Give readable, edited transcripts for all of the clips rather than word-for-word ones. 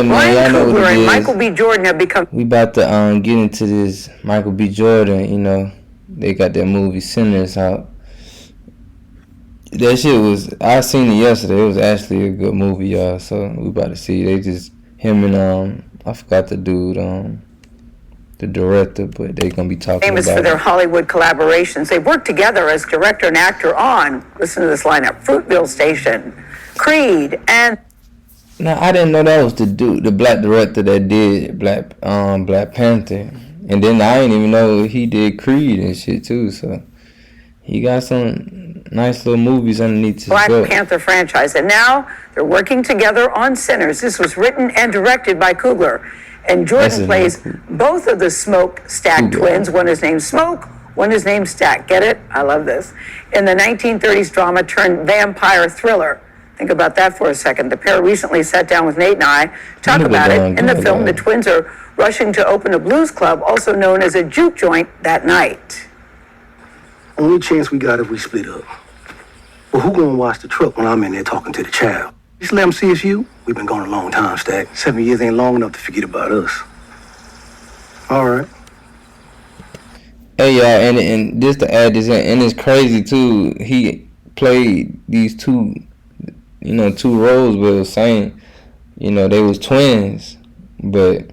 yeah, man, Ryan y'all know what Coogler it and is. Michael B. Jordan have become. We about to get into this Michael B. Jordan. You know, they got that movie Sinners out. That shit was. I seen it yesterday. It was actually a good movie, y'all. So we about to see. They just him and I forgot the dude the director, but they gonna be talking Famous about for their it. Hollywood collaborations. They've worked together as director and actor on, listen to this lineup, Fruitville Station, Creed, and... Now I didn't know that was the dude, the black director that did Black Panther, and then I didn't even know he did Creed and shit too. So he got some nice little movies underneath his Black belt. Panther franchise. And now they're working together on Sinners. This was written and directed by Coogler. And Jordan plays both of the Smokestack twins. One is named Smoke, one is named Stack. Get it? I love this. In the 1930s drama turned vampire thriller. Think about that for a second. The pair recently sat down with Nate and I, talk about it. In the film, the twins are rushing to open a blues club, also known as a juke joint, that night. Only chance we got if we split up. Well, who gonna watch the truck when I'm in there talking to the child? Just let them see it's you. We've been gone a long time, Stack. 7 years ain't long enough to forget about us. All right. Hey y'all, and just to add this in, and it's crazy too. He played these two roles, but it was saying, they was twins, but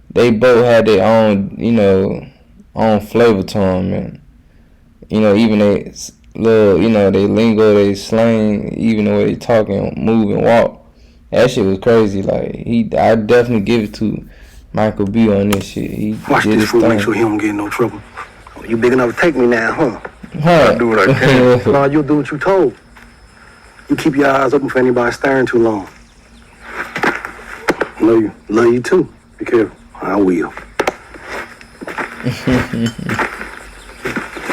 they both had their own, own flavor to them, and even they little, they lingo, they slang, even the way they talk and move and walk. That shit was crazy. Like I definitely give it to Michael B on this shit. He Watch did this his fool, thing. make sure he don't get in no trouble. Oh, you big enough to take me now, huh? I'll do what I can. No, you'll do what you told. You keep your eyes open for anybody staring too long. Love you too. Be careful. I will.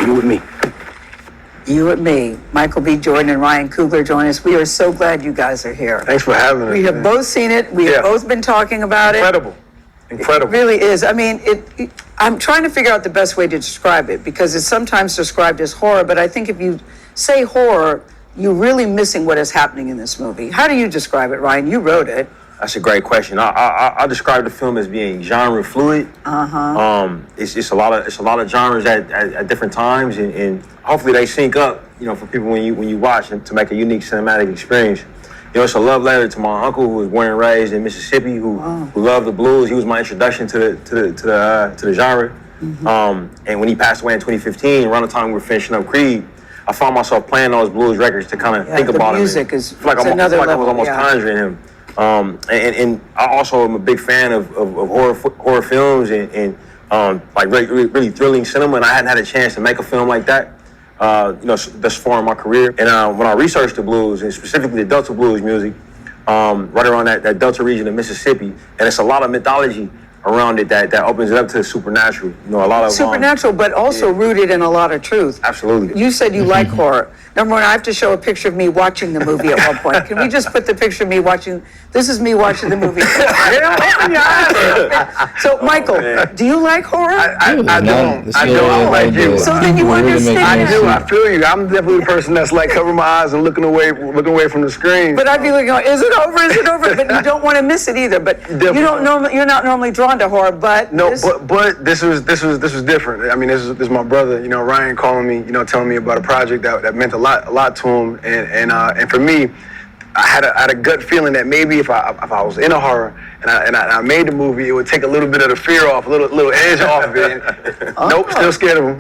You with me. You and me, Michael B. Jordan and Ryan Coogler join us. We are so glad you guys are here. Thanks for having us. We have both seen it. We have both been talking about it. Incredible. It really is. I mean, I'm trying to figure out the best way to describe it because it's sometimes described as horror, but I think if you say horror, you're really missing what is happening in this movie. How do you describe it, Ryan? You wrote it. That's a great question. I describe the film as being genre fluid. It's a lot of genres at different times, and hopefully they sync up. For people when you watch and to make a unique cinematic experience. It's a love letter to my uncle who was born and raised in Mississippi, who loved the blues. He was my introduction to the genre. And when he passed away in 2015, around the time we were finishing up Creed, I found myself playing those blues records to kind of think about him. The music is another level. I was almost yeah. conjuring him. And I also am a big fan of horror films and like really thrilling cinema. And I hadn't had a chance to make a film like that, thus far in my career. And when I researched the blues, and specifically the Delta blues music, right around that Delta region of Mississippi, and it's a lot of mythology around it that opens it up to the supernatural. A lot of supernatural, but also rooted in a lot of truth. Absolutely. You said you like horror. Number one, I have to show a picture of me watching the movie at one point. Can we just put the picture of me watching? This is me watching the movie. So, Michael, do you like horror? I don't like you. So then you understand. I do. I feel you. I'm definitely the person that's like covering my eyes and looking away from the screen. But I'd be like, is it over? Is it over? But you don't want to miss it either. But you're not normally drawn to horror. But but this was different. I mean, this is my brother. Ryan calling me. Telling me about a project that meant a lot to him. And for me, I had a gut feeling that maybe if I was in a horror and I made the movie, it would take a little bit of the fear off, a little edge off of it. Nope, still scared of him.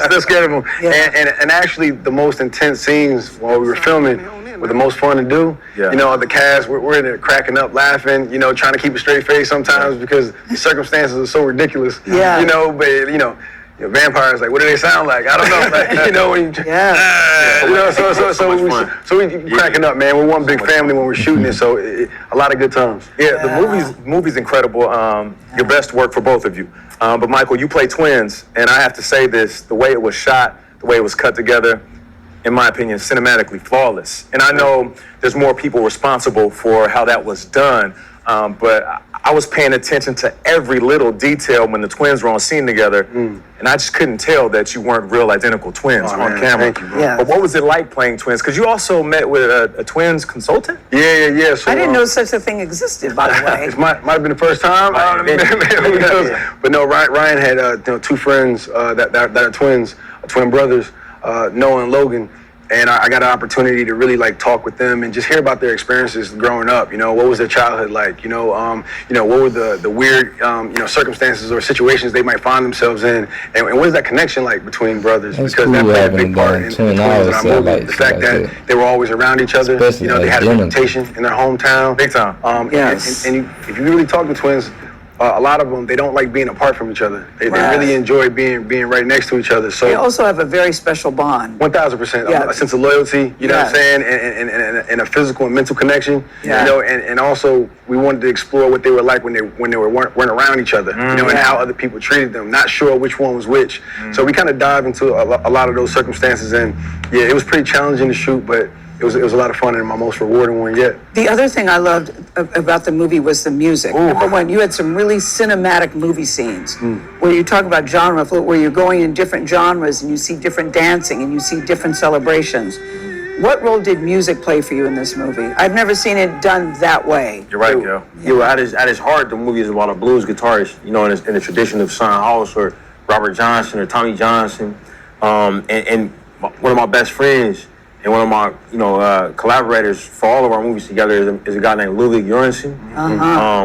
still scared of him. Yeah. And actually, the most intense scenes while we were filming were the most fun to do. Yeah. The cast, we're in there cracking up, laughing. Trying to keep a straight face sometimes because the circumstances are so ridiculous. Yeah. But vampires, like, what do they sound like? I don't know. When so we cracking up, man. We're one big family when we're shooting it, so a lot of good times. Yeah, the movie's incredible. Your best work for both of you. But Michael, you play twins, and I have to say this: the way it was shot, the way it was cut together, in my opinion, cinematically flawless. And I know there's more people responsible for how that was done. But I was paying attention to every little detail when the twins were on scene together, and I just couldn't tell that you weren't real identical twins on camera. Thank you, bro. Yeah. But what was it like playing twins? Because you also met with a twins consultant? Yeah. So, I didn't know such a thing existed, by the way. It might have been the first time. Who knows? But no, Ryan had two friends that are twins, twin brothers, Noah and Logan. And I got an opportunity to really like talk with them and just hear about their experiences growing up. You know, what was their childhood like? You know, what were the weird circumstances or situations they might find themselves in, and what is that connection like between brothers? That's because cool that played a having big part in them the twin. twins I in always our say I movie. like The fact like that that. they were always around each other. Especially You know, they had a identical. reputation in their hometown. Big time. Yes. And if you really talk to twins, a lot of them, they don't like being apart from each other. They Right. really enjoy being right next to each other. So They also have a very special bond. 1,000%. Yeah. A sense of loyalty, you know what I'm Yes. saying, and a physical and mental connection. Yeah. You know, and also we wanted to explore what they were like when they weren't around each other. You know, and how other people treated them. Not sure which one was which. So we kind of dive into a lot of those circumstances, and yeah, it was pretty challenging to shoot, but it was a lot of fun and my most rewarding one yet. The other thing I loved about the movie was the music. Number one, you had some really cinematic movie scenes where you talk about genre, where you're going in different genres and you see different dancing and you see different celebrations. What role did music play for you in this movie? I've never seen it done that way. You're right, Gil. Yeah, at its heart, the movie is about a blues guitarist, you know, in the tradition of Son House or Robert Johnson or Tommy Johnson. And one of my best friends and one of my, collaborators for all of our movies together is a guy named Ludwig Göransson,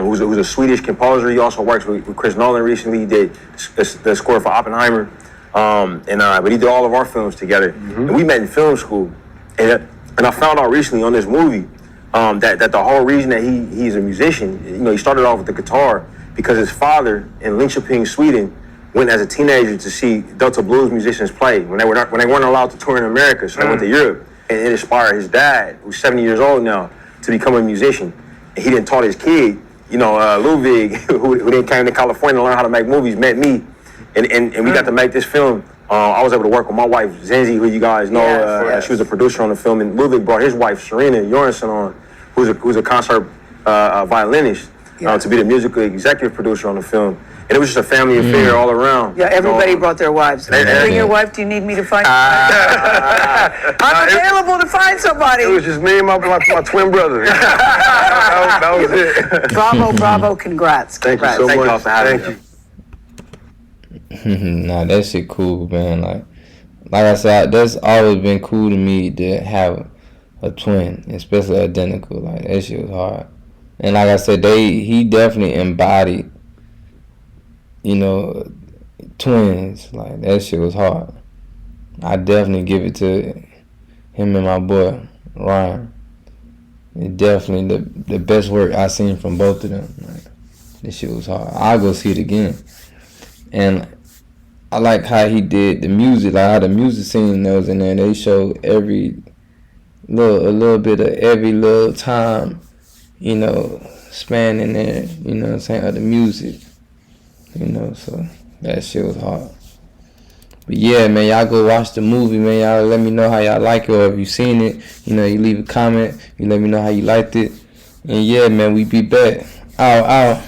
who's a Swedish composer. He also works with Chris Nolan recently. He did the score for Oppenheimer, but he did all of our films together. And we met in film school, and I found out recently on this movie that the whole reason that he's a musician, he started off with the guitar because his father in Linköping, Sweden, went as a teenager to see Delta blues musicians play when they weren't allowed to tour in America, so they went to Europe, and it inspired his dad, who's 70 years old now, to become a musician. And he didn't taught his kid, Ludwig, who then came to California to learn how to make movies, met me, and we got to make this film. I was able to work with my wife Zenzi, who you guys know. Yes. She was a producer on the film, and Ludwig brought his wife Serena Joransson on, who's a concert violinist, to be the musical executive producer on the film. And it was just a family affair all around. Yeah, everybody brought their wives. Bring your wife. Do you need me to find? I'm available to find somebody. It was just me and my twin brother. that was it. Bravo, congrats. Thank you Congrats. so Thank much. y'all for having Thank me. you. Nah, that shit cool, man. Like I said, that's always been cool to me to have a twin, especially identical. Like that shit was hard. And like I said, he definitely embodied, twins. Like that shit was hard. I definitely give it to him and my boy Ryan. It definitely the best work I seen from both of them. Like this shit was hard. I'll go see it again. And I like how he did the music, like how the music scene that was in there. They showed a little bit of every little time, span in there, what I'm saying, of the music. So that shit was hard. But yeah, man, y'all go watch the movie, man. Y'all let me know how y'all like it, or if you seen it, you leave a comment. You let me know how you liked it. And yeah, man, we be back. Ow.